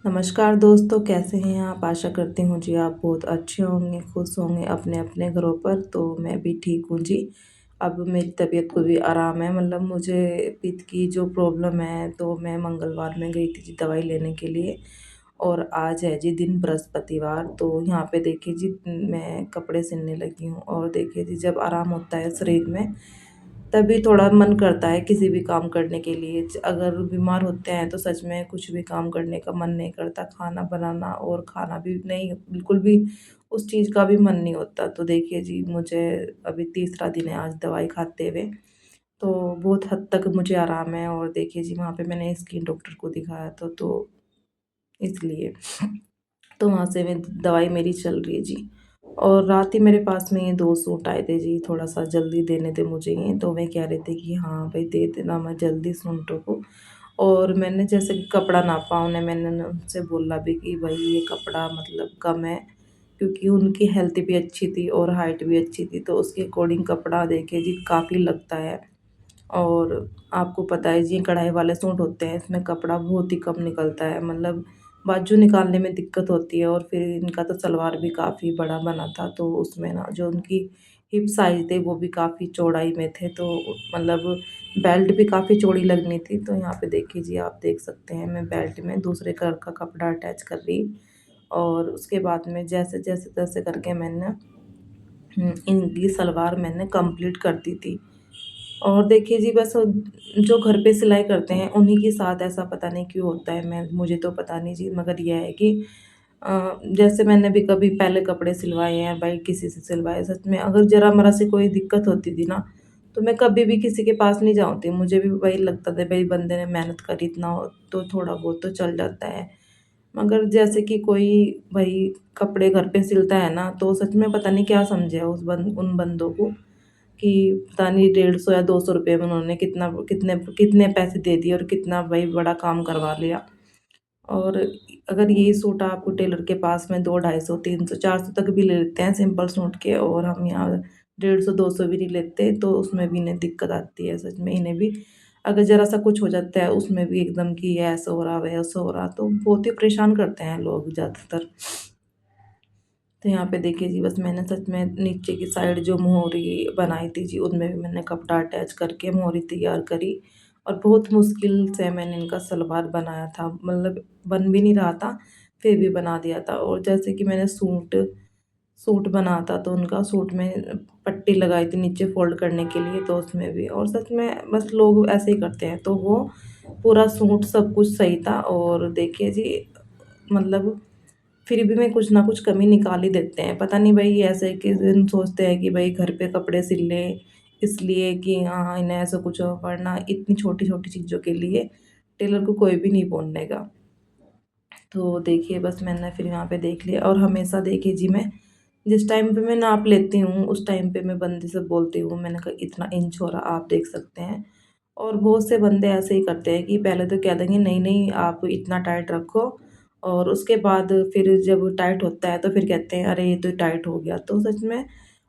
नमस्कार दोस्तों, कैसे हैं आप? आशा करती हूँ जी आप बहुत अच्छे होंगे, खुश होंगे अपने-अपने घरों पर। तो मैं भी ठीक हूँ जी। अब मेरी तबीयत को भी आराम है, मतलब मुझे पित्त की जो प्रॉब्लम है, तो मैं मंगलवार में गई थी जी दवाई लेने के लिए। और आज है जी दिन बृहस्पतिवार, तो यहाँ पे देखिए जी मैं कपड़े सिलने लगी हूँ। और देखिए जी जब आराम होता है शरीर में, तभी थोड़ा मन करता है किसी भी काम करने के लिए। अगर बीमार होते हैं तो सच में कुछ भी काम करने का मन नहीं करता, खाना बनाना और खाना भी नहीं, बिल्कुल भी उस चीज़ का भी मन नहीं होता। तो देखिए जी मुझे अभी तीसरा दिन है आज दवाई खाते हुए, तो बहुत हद तक मुझे आराम है। और देखिए जी वहाँ पे मैंने स्किन डॉक्टर को दिखाया था, तो इसलिए तो वहाँ से मैं दवाई मेरी चल रही है जी। और रात ही मेरे पास में ये 2 सूट आए थे जी, थोड़ा-सा जल्दी देने थे मुझे ये, तो मैं कह रहे थे कि हाँ भाई दे देना मैं जल्दी सूटों को। और मैंने जैसे कि कपड़ा नापा उन्हें, मैंने ना उनसे बोला भी कि भाई ये कपड़ा मतलब कम है, क्योंकि उनकी हेल्थ भी अच्छी थी और हाइट भी अच्छी थी, तो उसके अकॉर्डिंग कपड़ा देखिए जी काफ़ी लगता है। और आपको पता है जी कढ़ाई वाले सूट होते हैं, इसमें कपड़ा बहुत ही कम निकलता है, मतलब बाजू निकालने में दिक्कत होती है। और फिर इनका तो सलवार भी काफ़ी बड़ा बना था, तो उसमें ना जो उनकी हिप साइज़ थे वो भी काफ़ी चौड़ाई में थे, तो मतलब बेल्ट भी काफ़ी चौड़ी लगनी थी। तो यहाँ पे देखिए जी आप देख सकते हैं मैं बेल्ट में दूसरे कलर का कपड़ा अटैच कर रही। और उसके बाद में जैसे तैसे करके मैंने इनकी सलवार मैंने कंप्लीट कर दी थी। और देखिए जी बस जो घर पे सिलाई करते हैं उन्हीं के साथ ऐसा पता नहीं क्यों होता है, मैं मुझे तो पता नहीं जी, मगर ये है कि जैसे मैंने भी कभी पहले कपड़े सिलवाए हैं भाई, किसी से सिलवाए, सच में अगर ज़रा-मरा सी कोई दिक्कत होती थी ना, तो मैं कभी भी किसी के पास नहीं जाती, मुझे भी वही लगता था भाई बंदे ने मेहनत करी इतना तो थोड़ा बहुत तो चल जाता है। मगर जैसे कि कोई भाई कपड़े घर पे सिलता है ना, तो सच में पता नहीं क्या समझे उस उन बंदों को, कि पता नहीं 150 या 200 रुपए में उन्होंने कितना कितने कितने पैसे दे दिए और कितना भाई बड़ा काम करवा लिया। और अगर यही सूट आपको टेलर के पास में 2 250 300 400 तक भी ले लेते हैं सिंपल सूट के, और हम यहाँ 150 200 भी नहीं लेते, तो उसमें भी इन्हें दिक्कत आती है सच में। इन्हें भी अगर ज़रा-सा कुछ हो जाता है उसमें भी एकदम कि ऐसा हो रहा, वैसा हो रहा, तो बहुत ही परेशान करते हैं लोग ज़्यादातर। तो यहाँ पे देखिए जी बस मैंने सच में नीचे की साइड जो मोहरी बनाई थी जी, उनमें भी मैंने कपड़ा अटैच करके मोहरी तैयार करी। और बहुत मुश्किल से मैंने इनका सलवार बनाया था, मतलब बन भी नहीं रहा था, फिर भी बना दिया था। और जैसे कि मैंने सूट सूट बना था, तो उनका सूट में पट्टी लगाई थी नीचे फ़ोल्ड करने के लिए, तो उसमें भी, और सच में बस लोग ऐसे ही करते हैं, तो वो पूरा सूट सब कुछ सही था। और देखिए जी मतलब फिर भी मैं कुछ ना कुछ कमी निकाल ही देते हैं। पता नहीं भई ऐसे किस दिन सोचते हैं कि भई घर पे कपड़े सिल लें, इसलिए कि हाँ, इन्हें ऐसा कुछ हो, वरना इतनी छोटी-छोटी चीज़ों के लिए टेलर को कोई भी नहीं बोलेगा। तो देखिए बस मैंने फिर यहाँ पे देख लिया। और हमेशा देखिए जी मैं जिस टाइम पे मैं नाप लेती हूँ, उस टाइम पे मैं बंदे से बोलती हूँ, मैंने कहा इतना इंच हो रहा आप देख सकते हैं। और बहुत से बंदे ऐसे ही करते हैं कि पहले तो कह देंगे नहीं, नहीं आप इतना टाइट रखो, और उसके बाद फिर जब टाइट होता है तो फिर कहते हैं अरे ये तो टाइट हो गया। तो सच में,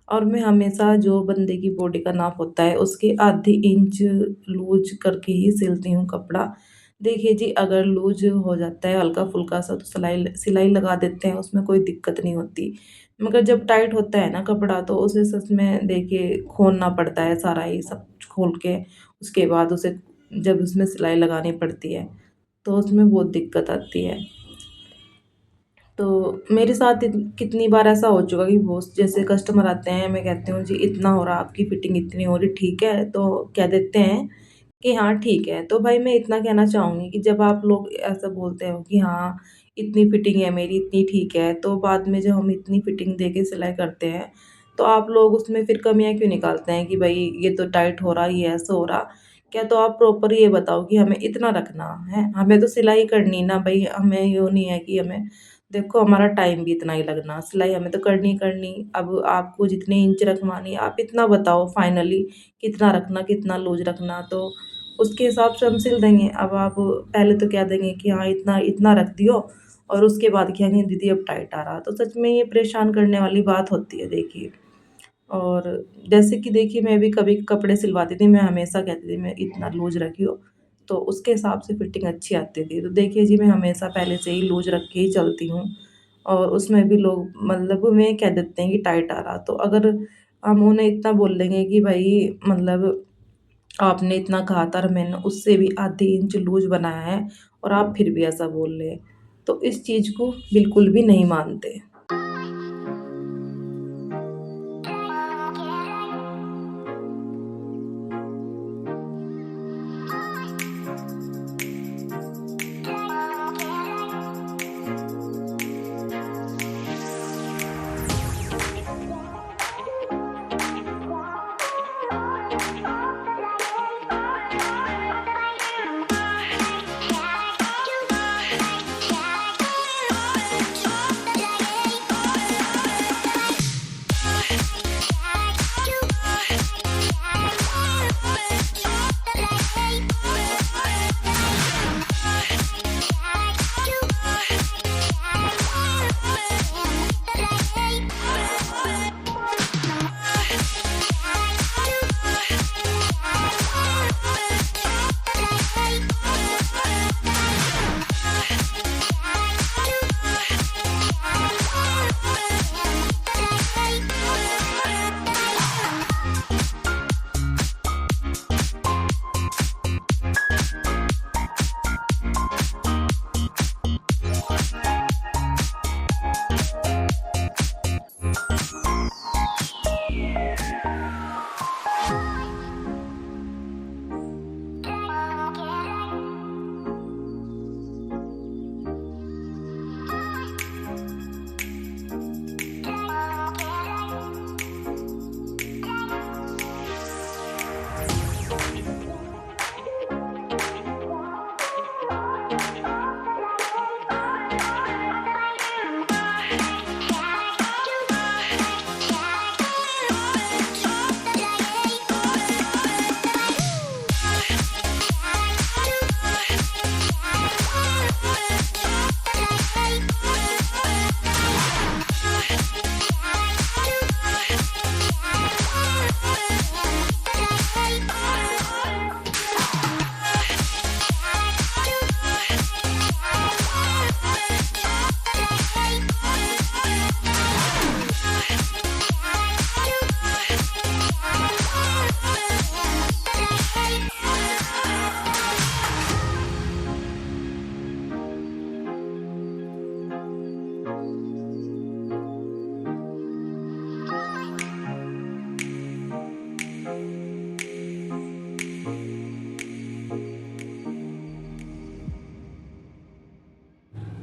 और मैं हमेशा जो बंदे की बॉडी का नाप होता है उसके आधी इंच लूज़ करके ही सिलती हूँ कपड़ा। देखिए जी अगर लूज़ हो जाता है हल्का-फुल्का सा, तो सिलाई सिलाई लगा देते हैं, उसमें कोई दिक्कत नहीं होती। मगर जब टाइट होता है ना कपड़ा, तो उसे सच में देखिए खोलना पड़ता है सारा ही सब खोल के, उसके बाद उसे जब उसमें सिलाई लगानी पड़ती है, तो उसमें बहुत दिक्कत आती है। तो मेरे साथ कितनी बार ऐसा हो चुका कि बहुत जैसे कस्टमर आते हैं, मैं कहती हूँ जी इतना हो रहा, आपकी फिटिंग इतनी हो रही, ठीक है? तो कह देते हैं कि हाँ ठीक है। तो भाई मैं इतना कहना चाहूँगी कि जब आप लोग ऐसा बोलते हो कि हाँ इतनी फिटिंग है मेरी, इतनी ठीक है, तो बाद में जब हम इतनी फिटिंग दे के सिलाई करते हैं, तो आप लोग उसमें फिर कमियाँ क्यों निकालते हैं कि भाई ये तो टाइट हो रहा, ये ऐसा हो रहा। क्या तो आप प्रॉपर ये बताओ कि हमें इतना रखना है, हमें तो सिलाई करनी ना भाई, हमें यूँ नहीं है कि हमें, देखो हमारा टाइम भी इतना ही लगना, सिलाई हमें तो करनी ही करनी। अब आपको जितने इंच रखवानी है, आप इतना बताओ फाइनली कितना रखना, कितना लूज़ रखना, तो उसके हिसाब से हम सिल देंगे। अब आप पहले तो कह देंगे कि हाँ इतना इतना रख दियो, और उसके बाद कहेंगे दीदी अब टाइट आ रहा, तो सच में ये परेशान करने वाली बात होती है देखिए। और जैसे कि देखिए मैं भी कभी कपड़े सिलवाती थी, मैं हमेशा कहती थी मैं इतना लूज़ रखियो, तो उसके हिसाब से फिटिंग अच्छी आती थी। तो देखिए जी, मैं हमेशा पहले से ही लूज़ रख के ही चलती हूँ और उसमें भी लोग मतलब में कह देते हैं कि टाइट आ रहा। तो अगर हम उन्हें इतना बोल देंगे कि भाई मतलब आपने इतना कहा था और मैंने उससे भी आधे इंच लूज़ बनाया है और आप फिर भी ऐसा बोल रहे हैं, तो इस चीज़ को बिल्कुल भी नहीं मानते।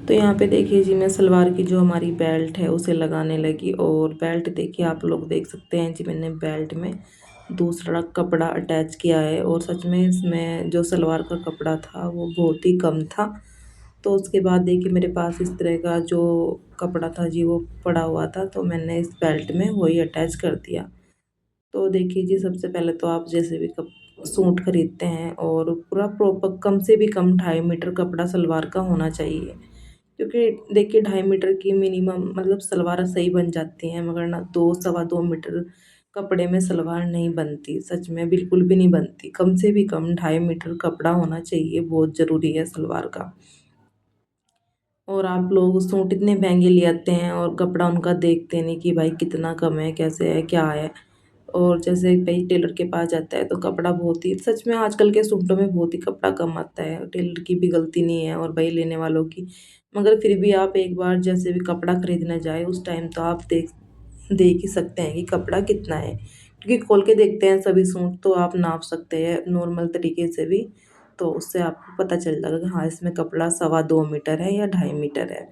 तो यहाँ पे देखिए जी, मैं सलवार की जो हमारी बेल्ट है उसे लगाने लगी और बेल्ट देखिए आप लोग देख सकते हैं जी, मैंने बेल्ट में दूसरा कपड़ा अटैच किया है और सच में इसमें जो सलवार का कपड़ा था वो बहुत ही कम था। तो उसके बाद देखिए मेरे पास इस तरह का जो कपड़ा था जी वो पड़ा हुआ था, तो मैंने इस बेल्ट में वही अटैच कर दिया। तो देखिए जी, सबसे पहले तो आप जैसे भी कप सूट खरीदते हैं और पूरा प्रॉपर कम से भी कम 2.5 मीटर कपड़ा सलवार का होना चाहिए। क्योंकि देखिए 2.5 मीटर की मिनिमम मतलब सलवार सही बन जाती हैं, मगर ना 2 सवा 2 मीटर कपड़े में सलवार नहीं बनती, सच में बिल्कुल भी नहीं बनती। कम से भी कम 2.5 मीटर कपड़ा होना चाहिए, बहुत ज़रूरी है सलवार का। और आप लोग सूट इतने महंगे ले आते हैं और कपड़ा उनका देखते नहीं कि भाई कितना कम है, कैसे है, क्या है। और जैसे भाई टेलर के पास जाता है तो कपड़ा बहुत ही सच में आजकल के सूटों में बहुत ही कपड़ा कम आता है, टेलर की भी गलती नहीं है और भाई लेने वालों की। मगर फिर भी आप एक बार जैसे भी कपड़ा खरीदने जाए उस टाइम तो आप देख देख ही सकते हैं कि कपड़ा कितना है, क्योंकि खोल के देखते हैं सभी सूट तो आप नाप सकते हैं नॉर्मल तरीके से भी, तो उससे आपको पता चल जाएगा कि हाँ इसमें कपड़ा सवा 2 मीटर है या 2.5 मीटर है।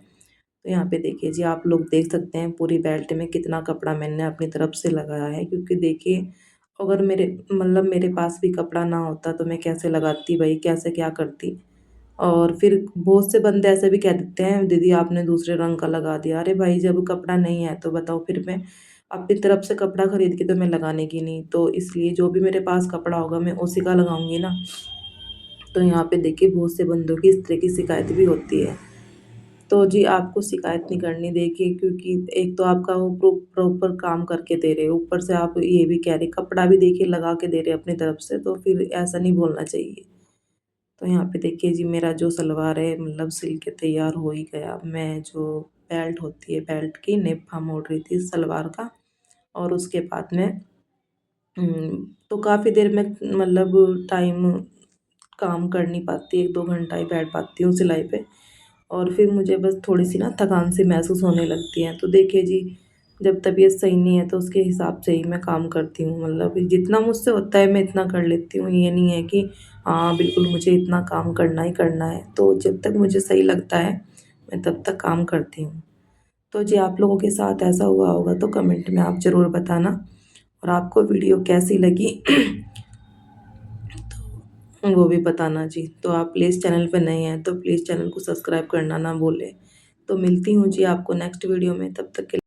तो यहाँ पे देखिए जी, आप लोग देख सकते हैं पूरी बेल्ट में कितना कपड़ा मैंने अपनी तरफ से लगाया है, क्योंकि देखिए अगर मेरे मतलब मेरे पास भी कपड़ा ना होता तो मैं कैसे लगाती भाई, कैसे क्या करती। और फिर बहुत से बंदे ऐसे भी कह देते हैं दीदी आपने दूसरे रंग का लगा दिया। अरे भाई, जब कपड़ा नहीं है तो बताओ फिर मैं अपनी तरफ से कपड़ा खरीद के तो मैं लगाने की नहीं, तो इसलिए जो भी मेरे पास कपड़ा होगा मैं उसी का लगाऊंगी ना। तो यहाँ पे देखिए बहुत से बंदों की इस तरह की शिकायत भी होती है। तो जी आपको शिकायत नहीं करनी देखिए, क्योंकि एक तो आपका वो प्रॉपर काम करके दे रहे हो, ऊपर से आप ये भी कह रहे कपड़ा भी देखिए लगा के दे रहे हैं अपनी तरफ से, तो फिर ऐसा नहीं बोलना चाहिए। तो यहाँ पे देखिए जी मेरा जो सलवार है मतलब सिल के तैयार हो ही गया। मैं जो बेल्ट होती है बेल्ट की नेफा मोड़ रही थी सलवार का, और उसके बाद में तो काफ़ी देर में मतलब टाइम काम कर नहीं पाती, 1-2 घंटा ही बैठ पाती हूँ सिलाई पे, और फिर मुझे बस थोड़ी सी ना थकान सी महसूस होने लगती है। तो देखिए जी जब तबीयत सही नहीं है तो उसके हिसाब से ही मैं काम करती हूँ, मतलब जितना मुझसे होता है मैं इतना कर लेती हूँ। ये नहीं है कि हाँ बिल्कुल मुझे इतना काम करना ही करना है, तो जब तक मुझे सही लगता है मैं तब तक काम करती हूँ। तो जी आप लोगों के साथ ऐसा हुआ होगा तो कमेंट में आप ज़रूर बताना, और आपको वीडियो कैसी लगी वो भी बताना जी। तो आप प्लीज़ चैनल पे नए हैं तो प्लीज़ चैनल को सब्सक्राइब करना ना भूलें। तो मिलती हूँ जी आपको नेक्स्ट वीडियो में, तब तक के